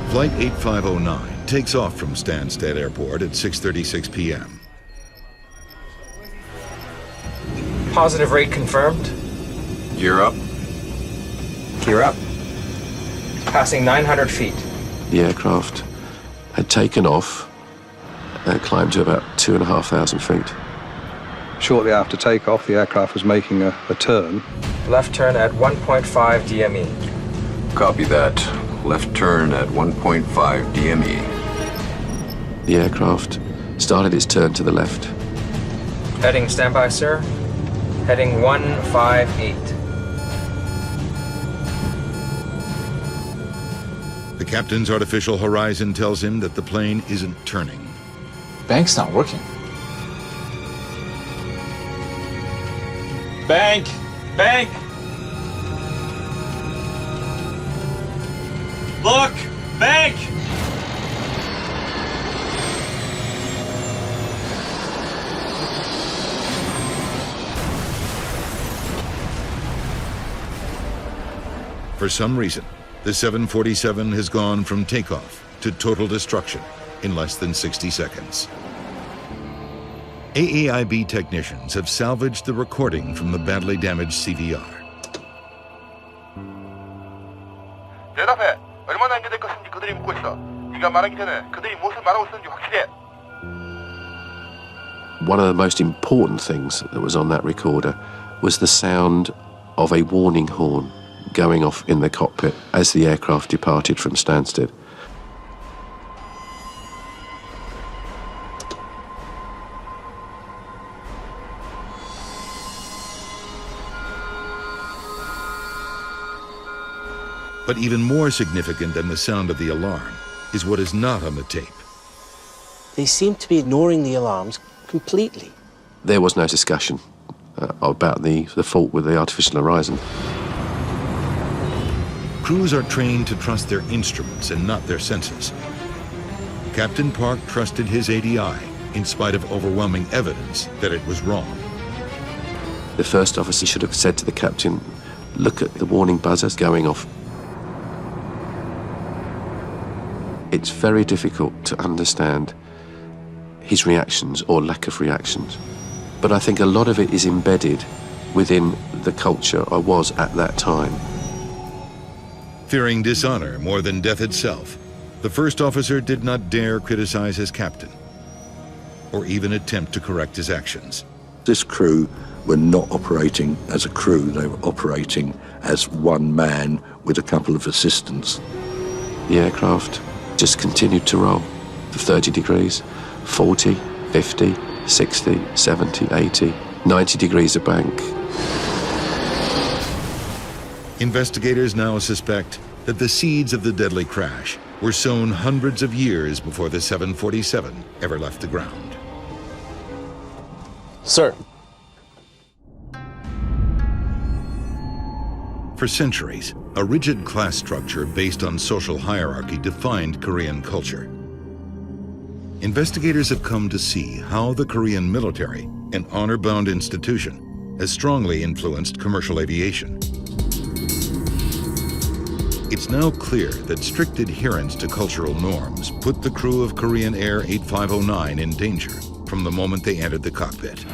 Flight 8509 takes off from Stansted Airport at 6:36 p.m. Positive rate confirmed. Gear up. Gear up. Passing 900 feet. The aircraft had taken off and climbed to about 2,500 feet. Shortly after takeoff, the aircraft was making a turn. Left turn at 1.5 DME. Copy that. Left turn at 1.5 DME. The aircraft started its turn to the left. Heading standby, sir. Heading 158. The captain's artificial horizon tells him that the plane isn't turning. Bank's not working. Bank! Bank! Look! Bank! For some reason, the 747 has gone from takeoff to total destruction in less than 60 seconds. AAIB technicians have salvaged the recording from the badly damaged CVR. 대답해. 얼마나 연결될 것인지 그들이 묻고 있어. 네가 말하기 전에 그들이 무엇을 말하고 있었는지 확실해. One of the most important things that was on that recorder was the sound of a warning horn going off in the cockpit as the aircraft departed from Stansted. But even more significant than the sound of the alarm is what is not on the tape. They seem to be ignoring the alarms completely. There was no discussion about the fault with the artificial horizon. Crews are trained to trust their instruments and not their senses. Captain Park trusted his ADI in spite of overwhelming evidence that it was wrong. The first officer should have said to the captain, look at the warning buzzers going off. It's very difficult to understand his reactions or lack of reactions. But I think a lot of it is embedded within the culture I was at that time. Fearing dishonor more than death itself, the first officer did not dare criticize his captain or even attempt to correct his actions. This crew were not operating as a crew, they were operating as one man with a couple of assistants. The aircraft just continued to roll for 30 degrees, 40, 50, 60, 70, 80, 90 degrees of bank. Investigators now suspect that the seeds of the deadly crash were sown hundreds of years before the 747 ever left the ground. Sir. For centuries, a rigid class structure based on social hierarchy defined Korean culture. Investigators have come to see how the Korean military, an honor-bound institution, has strongly influenced commercial aviation. It's now clear that strict adherence to cultural norms put the crew of Korean Air 8509 in danger from the moment they entered the cockpit.